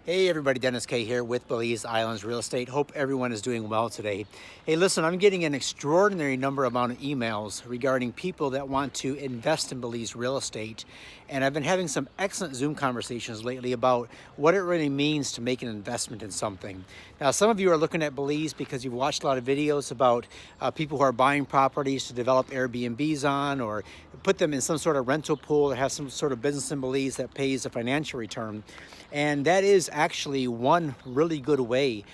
Hey everybody, Dennis K here with Belize Islands Real Estate. Hope everyone is doing well today. Hey, listen, I'm getting an extraordinary amount of emails regarding people that want to invest in Belize real estate. And I've been having some excellent Zoom conversations lately about what it really means to make an investment in something. Now, some of you are looking at Belize because you've watched a lot of videos about people who are buying properties to develop Airbnbs on or put them in some sort of rental pool or have some sort of business in Belize that pays a financial return. And that is actually one really good way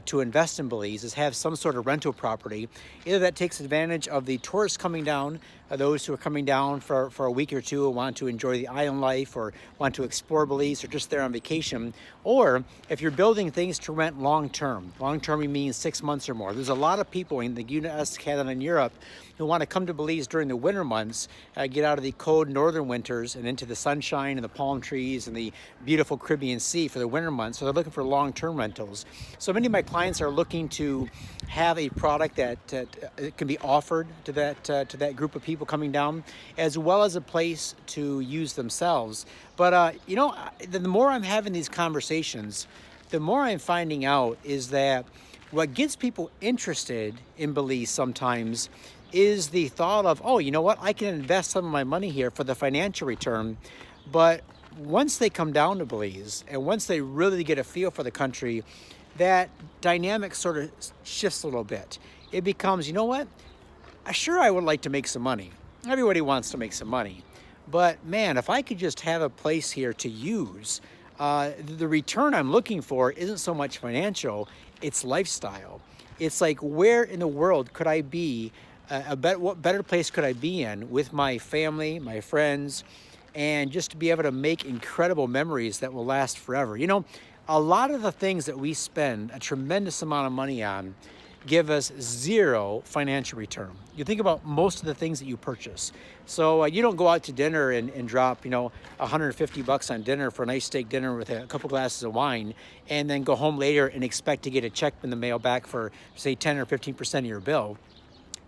to invest in Belize, is have some sort of rental property. Either that takes advantage of the tourists coming down, those who are coming down for a week or two and want to enjoy the island life or want to explore Belize or just there on vacation. Or if you're building things to rent long-term. Long-term means 6 months or more. There's a lot of people in the US, Canada, and Europe who want to come to Belize during the winter months, get out of the cold northern winters and into the sunshine and the palm trees and the beautiful Caribbean Sea for the winter months. So they're looking for long-term rentals. So many of my clients are looking to have a product that can be offered to that group of people coming down, as well as a place to use themselves. But the more I'm having these conversations, the more I'm finding out is that what gets people interested in Belize sometimes is the thought of, oh, you know what, I can invest some of my money here for the financial return. But once they come down to Belize and once they really get a feel for the country, that dynamic sort of shifts a little bit. It becomes, you know what, sure, I would like to make some money. Everybody wants to make some money. But man, if I could just have a place here to use, the return I'm looking for isn't so much financial, it's lifestyle. It's like, where in the world could I be? What better place could I be in with my family, my friends, and just to be able to make incredible memories that will last forever. You know, a lot of the things that we spend a tremendous amount of money on give us zero financial return. You think about most of the things that you purchase. So you don't go out to dinner and drop, $150 on dinner for a nice steak dinner with a couple glasses of wine, and then go home later and expect to get a check in the mail back for, say, 10 or 15% of your bill.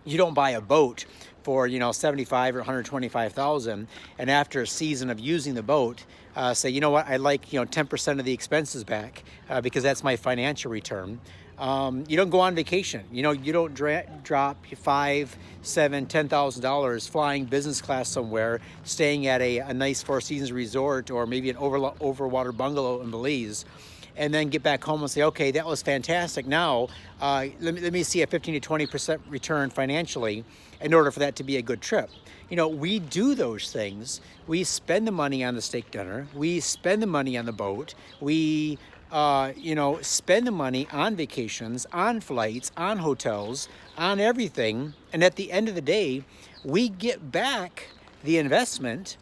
You don't buy a boat for 75 or 125,000, and after a season of using the boat, say, you know what, I like 10% of the expenses back because that's my financial return. You don't go on vacation. You don't drop $5, $7, $10,000 flying business class somewhere, staying at a nice Four Seasons resort or maybe an overwater bungalow in Belize, and then get back home and say, okay, that was fantastic. Now, let me see a 15 to 20% return financially in order for that to be a good trip. We do those things. We spend the money on the steak dinner. We spend the money on the boat. We, spend the money on vacations, on flights, on hotels, on everything. And at the end of the day, we get back the investment,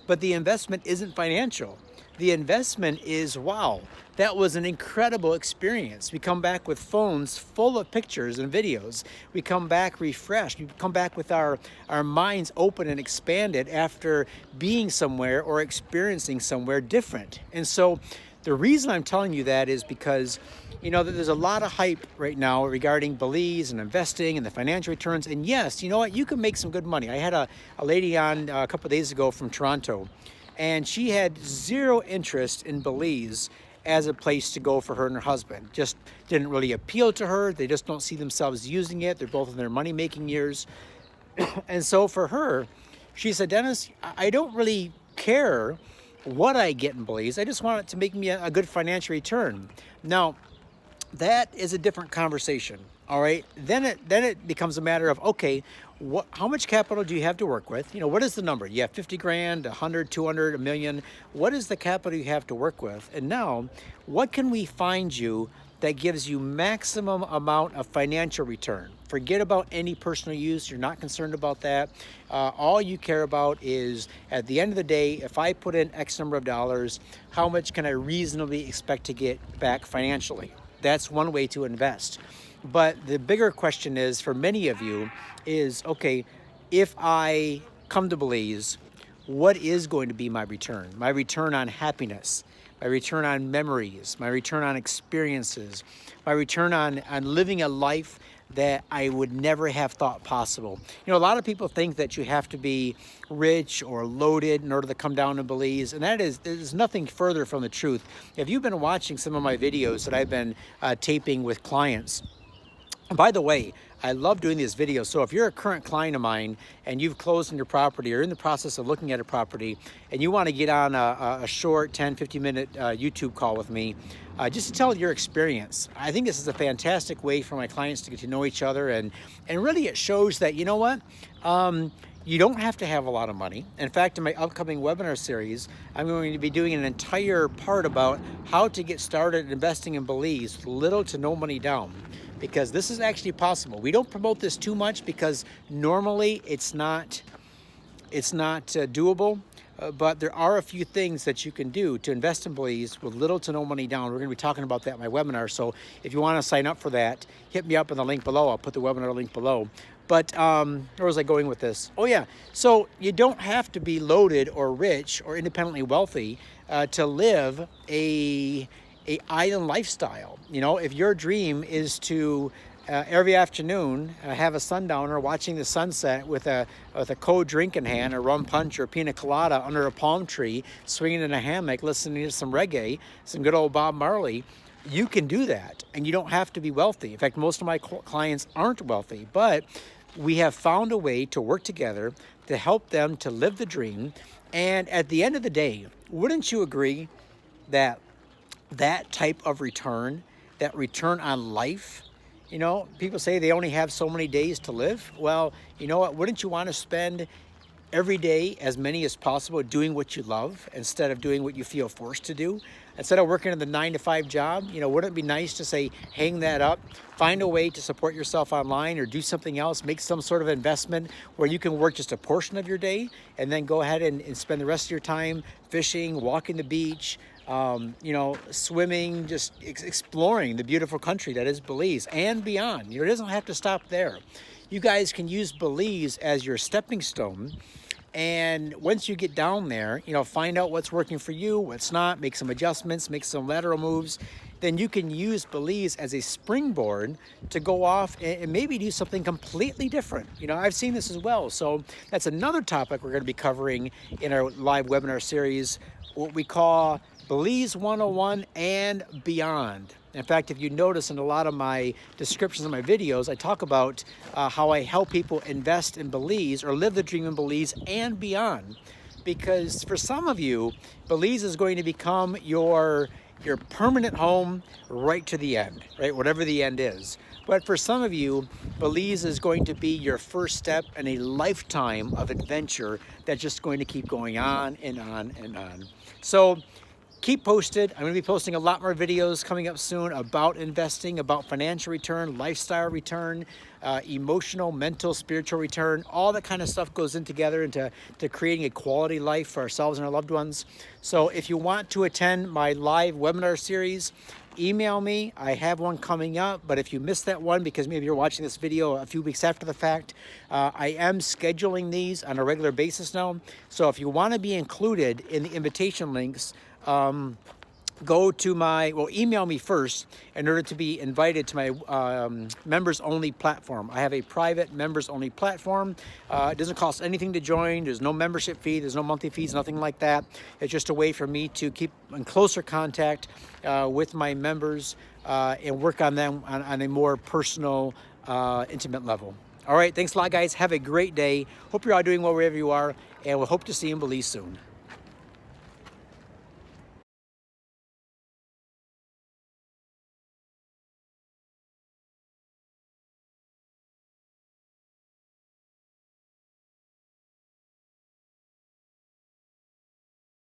but the investment isn't financial. The investment is, wow, that was an incredible experience. We come back with phones full of pictures and videos. We come back refreshed. We come back with our minds open and expanded after being somewhere or experiencing somewhere different. And so the reason I'm telling you that is because there's a lot of hype right now regarding Belize and investing and the financial returns. And yes, you know what? You can make some good money. I had a lady on a couple of days ago from Toronto, and she had zero interest in Belize as a place to go for her and her husband. Just didn't really appeal to her. They just don't see themselves using it. They're both in their money-making years. And so for her, she said, Dennis, I don't really care what I get in Belize. I just want it to make me a good financial return. Now, that is a different conversation. All right. Then it becomes a matter of, okay, how much capital do you have to work with? What is the number? You have 50 grand, 100, 200, a million. What is the capital you have to work with? And now, what can we find you that gives you maximum amount of financial return? Forget about any personal use. You're not concerned about that. All you care about is, at the end of the day, if I put in X number of dollars, how much can I reasonably expect to get back financially? That's one way to invest. But the bigger question is, for many of you, is, okay, if I come to Belize, what is going to be my return? My return on happiness, my return on memories, my return on experiences, my return on living a life that I would never have thought possible. You know, a lot of people think that you have to be rich or loaded in order to come down to Belize, and there's nothing further from the truth. If you've been watching some of my videos that I've been taping with clients, and by the way, I love doing these videos. So if you're a current client of mine and you've closed on your property or in the process of looking at a property and you want to get on a short 10, 15-minute YouTube call with me, just to tell your experience, I think this is a fantastic way for my clients to get to know each other. And really it shows that, you know what? You don't have to have a lot of money. In fact, in my upcoming webinar series, I'm going to be doing an entire part about how to get started investing in Belize with little to no money down, because this is actually possible. We don't promote this too much because normally it's not doable, but there are a few things that you can do to invest in Belize with little to no money down. We're going to be talking about that in my webinar, so if you want to sign up for that, hit me up in the link below. I'll put the webinar link below. But where was I going with this? Oh yeah, so you don't have to be loaded or rich or independently wealthy to live a island lifestyle. You know, if your dream is to every afternoon have a sundowner watching the sunset with a cold drink in hand, a rum punch or a pina colada under a palm tree, swinging in a hammock, listening to some reggae, some good old Bob Marley, you can do that, and you don't have to be wealthy. In fact, most of my clients aren't wealthy, but we have found a way to work together to help them to live the dream. And at the end of the day, wouldn't you agree that that type of return, that return on life, you know, people say they only have so many days to live. Well, you know what? Wouldn't you want to spend every day, as many as possible, doing what you love instead of doing what you feel forced to do? Instead of working in the 9-to-5 job, you know, wouldn't it be nice to say, hang that up, find a way to support yourself online or do something else, make some sort of investment where you can work just a portion of your day and then go ahead and spend the rest of your time fishing, walking the beach, you know, swimming, just exploring the beautiful country that is Belize and beyond. You know, it doesn't have to stop there. You guys can use Belize as your stepping stone. And once you get down there, you know, find out what's working for you, what's not, make some adjustments, make some lateral moves. Then you can use Belize as a springboard to go off and maybe do something completely different. You know, I've seen this as well. So that's another topic we're going to be covering in our live webinar series, what we call Belize 101 and beyond. In fact, if you notice in a lot of my descriptions of my videos, I talk about how I help people invest in Belize or live the dream in Belize and beyond. Because for some of you, Belize is going to become your permanent home right to the end, right? Whatever the end is. But for some of you, Belize is going to be your first step in a lifetime of adventure that's just going to keep going on and on and on. So keep posted. I'm going to be posting a lot more videos coming up soon about investing, about financial return, lifestyle return, emotional, mental, spiritual return. All that kind of stuff goes in together into creating a quality life for ourselves and our loved ones. So if you want to attend my live webinar series, email me. I have one coming up, but if you missed that one because maybe you're watching this video a few weeks after the fact, I am scheduling these on a regular basis now. So if you want to be included in the invitation links, go to email me first in order to be invited to my members only platform. I have a private members only platform. It doesn't cost anything to join. There's no membership fee. There's no monthly fees, nothing like that. It's just a way for me to keep in closer contact with my members and work on them on a more personal, intimate level. All right, thanks a lot, guys. Have a great day. Hope you're all doing well wherever you are, and we'll hope to see you in Belize soon.